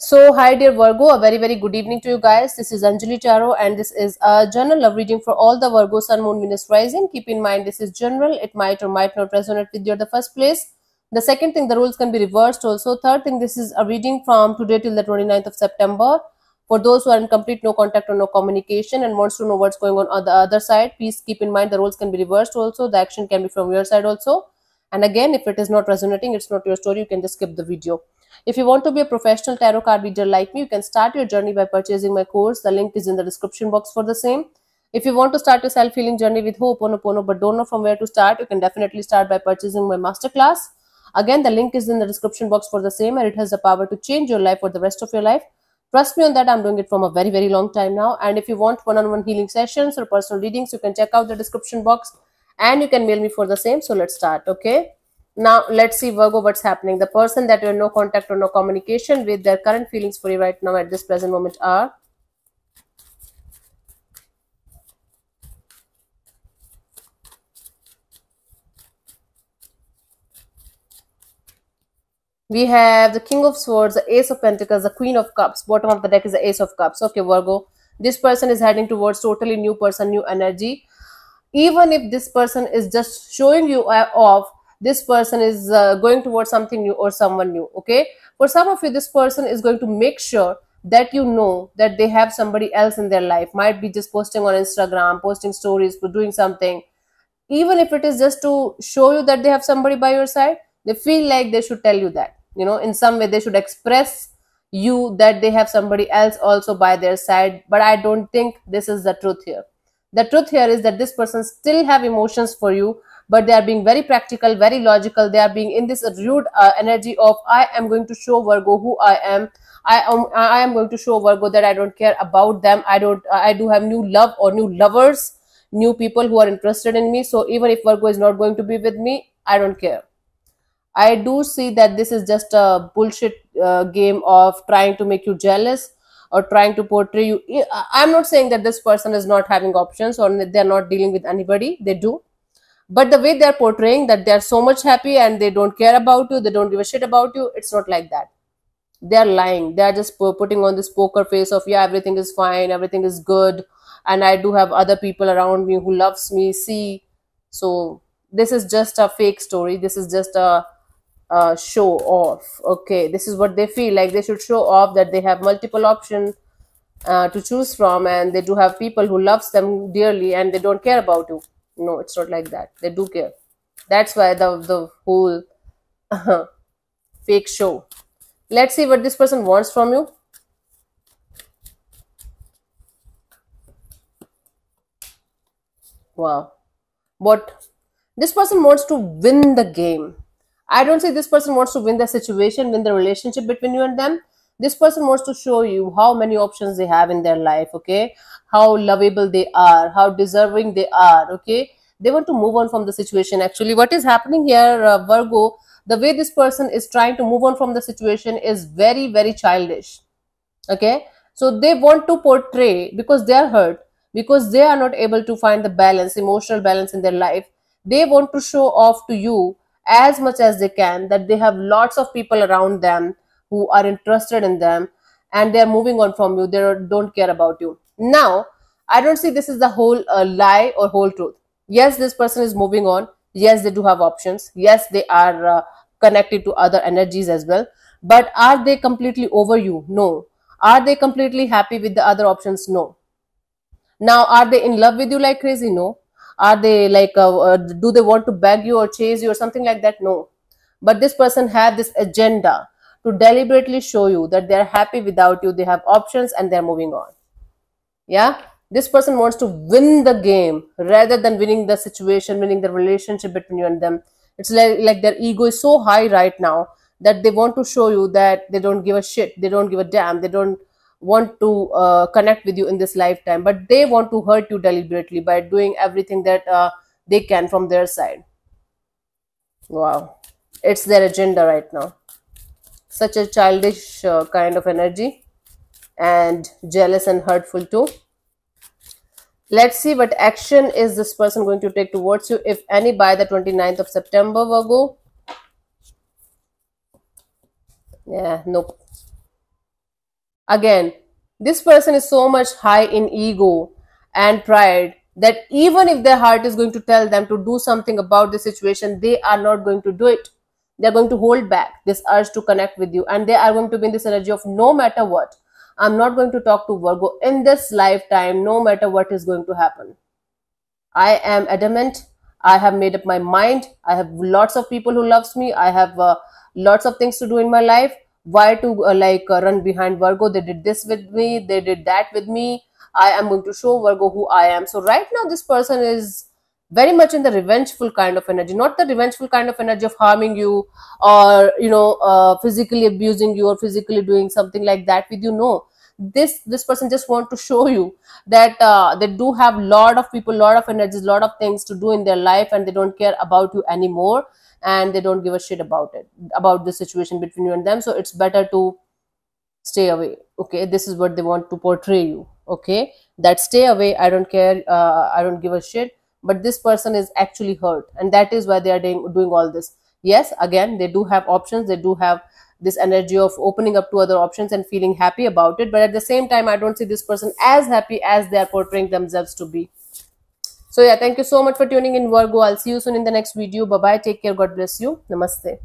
So, hi dear Virgo, a very good evening to you guys. This is Anjali Tarot, and this is a general love reading for all the Virgo Sun, Moon, Venus, Rising. Keep in mind this is general; it might or might not resonate with you at the first place. The second thing, the rules can be reversed. Also, third thing, this is a reading from today till the 29th of September. For those who are in complete no contact or no communication and wants to know what's going on the other side, please keep in mind the rules can be reversed. Also, the action can be from your side also. And again, if it is not resonating, it's not your story. You can just skip the video. If you want to be a professional tarot card reader like me, you can start your journey by purchasing my course. The link is in the description box for the same. If you want to start your self-healing journey with Ho'oponopono but don't know from where to start, you can definitely start by purchasing my masterclass. Again, the link is in the description box for the same, and it has the power to change your life for the rest of your life. Trust me on that, I'm doing it from a very long time now. And if you want one-on-one healing sessions or personal readings, you can check out the description box and you can mail me for the same. So let's start, okay? Now, let's see, Virgo, what's happening. The person that you're in no contact or no communication with, their current feelings for you right now at this present moment are... We have the King of Swords, the Ace of Pentacles, the Queen of Cups. Bottom of the deck is the Ace of Cups. Okay, Virgo. This person is heading towards totally new person, new energy. Even if this person is just showing you off, this person is going towards something new or someone new, okay? For some of you, this person is going to make sure that you know that they have somebody else in their life. Might be just posting on Instagram, posting stories, doing something. Even if it is just to show you that they have somebody by your side, they feel like they should tell you that, in some way they should express you that they have somebody else also by their side. But I don't think this is the truth here. The truth here is that this person still have emotions for you, but they are being very practical, very logical. They are being in this rude energy of, I am going to show Virgo who I am. I am going to show Virgo that I don't care about them. I do have new love or new lovers, new people who are interested in me. So even if Virgo is not going to be with me, I don't care. I do see that this is just a bullshit game of trying to make you jealous or trying to portray you. I'm not saying that this person is not having options or they're not dealing with anybody. They do. But the way they're portraying that they're so much happy and they don't care about you, they don't give a shit about you, it's not like that. They're lying. They're just putting on this poker face of, yeah, everything is fine, everything is good, and I do have other people around me who loves me. See, so this is just a fake story. This is just a show off. Okay, this is what they feel like. They should show off that they have multiple options to choose from, and they do have people who loves them dearly, and they don't care about you. No, it's not like that. They do care. That's why the whole fake show. Let's see what this person wants from you. Wow. What this person wants to win the game. I don't say this person wants to win the situation, win the relationship between you and them. This person wants to show you how many options they have in their life, okay? How lovable they are, how deserving they are, okay? They want to move on from the situation. Actually, what is happening here, Virgo, the way this person is trying to move on from the situation is very childish, okay? So they want to portray, because they are hurt, because they are not able to find the balance, emotional balance in their life. They want to show off to you as much as they can that they have lots of people around them who are interested in them, and they are moving on from you. They don't care about you. Now, I don't see this is the whole lie or whole truth. Yes, this person is moving on. Yes, they do have options. Yes, they are connected to other energies as well. But are they completely over you? No. Are they completely happy with the other options? No. Now, are they in love with you like crazy? No. Are they like, do they want to beg you or chase you or something like that? No. But this person have this agenda to deliberately show you that they're happy without you, they have options, and they're moving on. Yeah. This person wants to win the game rather than winning the situation, winning the relationship between you and them. It's like their ego is so high right now that they want to show you that they don't give a shit, they don't give a damn, they don't want to connect with you in this lifetime, but they want to hurt you deliberately by doing everything that they can from their side. Wow, it's their agenda right now. Such a childish kind of energy, and jealous and hurtful too. Let's see what action is this person going to take towards you, if any, by the 29th of September, Virgo. Yeah, nope. Again, this person is so much high in ego and pride that even if their heart is going to tell them to do something about the situation, they are not going to do it. They're going to hold back this urge to connect with you, and they are going to be in this energy of no matter what, I'm not going to talk to Virgo in this lifetime, no matter what is going to happen. I am adamant. I have made up my mind. I have lots of people who loves me. I have lots of things to do in my life. Why to run behind Virgo? They did this with me. They did that with me. I am going to show Virgo who I am. So right now, this person is very much in the revengeful kind of energy, not the revengeful kind of energy of harming you or physically abusing you or physically doing something like that with you. No, this person just want to show you that they do have lot of people, lot of energies, lot of things to do in their life, and they don't care about you anymore, and they don't give a shit about it, about the situation between you and them. So it's better to stay away. Okay, this is what they want to portray you. Okay, that stay away, I don't care, I don't give a shit. But this person is actually hurt, and that is why they are doing all this. Yes, again, they do have options, they do have this energy of opening up to other options and feeling happy about it, but at the same time, I don't see this person as happy as they are portraying themselves to be. So yeah, thank you so much for tuning in, Virgo. I'll see you soon in the next video. Bye bye, take care, God bless you, namaste.